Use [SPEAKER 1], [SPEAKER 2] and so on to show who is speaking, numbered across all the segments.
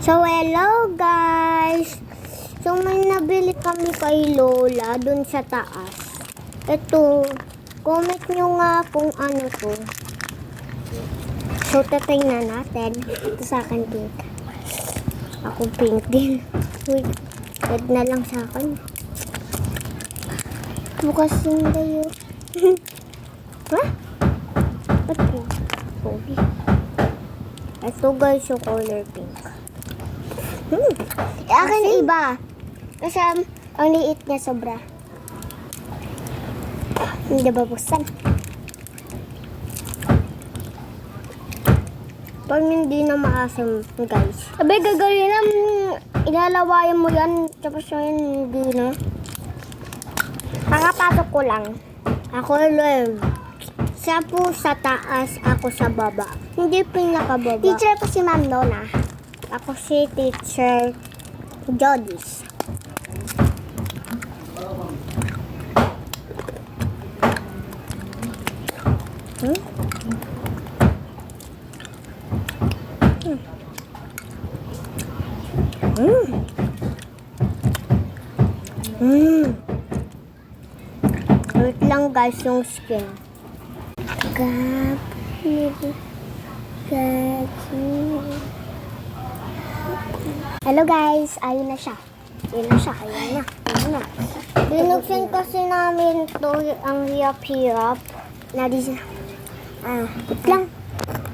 [SPEAKER 1] So, hello guys! So, may nabili kami kay Lola dun sa taas. Ito, comment nyo nga kung ano to. So, tatingnan natin. Ito sa akin pink. Ako pink din. Wait, red na lang sa akin. Bukas yung tayo. Ha? Ba't pink? Pogi. Ito guys, yung color pink. Akin iba. Kasi ang liit niya sobra. Hindi ba buksan? Pag hindi na maasim, guys. Sabi, gagawin na, ilalawayan mo yan. Tapos yun, hindi na. Kakapasok ko lang. Ako lang. Siya po sa taas, ako sa baba. Hindi pinakababa. Teacher po si Ma'am Nona. Ako si Teacher Jodis. Wait lang guys yung skin. Hello guys, ayun na siya. Ayun na. Binuksan kasi namin to ang hirap-hirap. Wait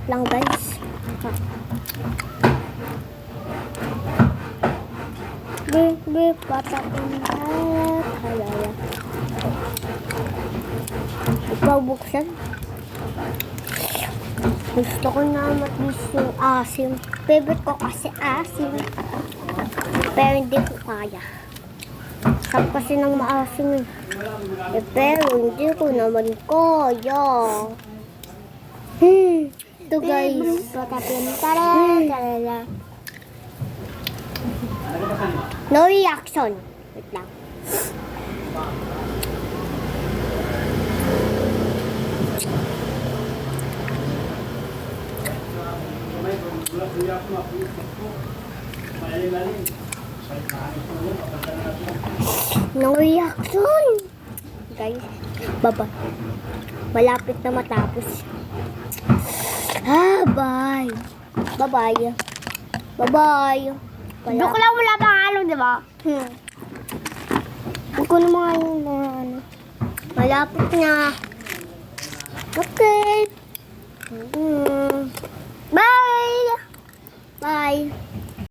[SPEAKER 1] lang guys. Ipabuksan. Gusto ko na matis yung asim. Favorite ko kasi asim. Pero hindi ko kaya. Sarap kasi ng maasim pero hindi ko naman kaya. Ito guys. No reaction. Wait lang. No reaction. Guys, baba. Malapit na matapos. Bye. Bye-bye. Bye-bye. Joke lang, wala pang ano, di ba? Huwag ko naman yung mga ano. Malapit na. Okay. Bye. Bye.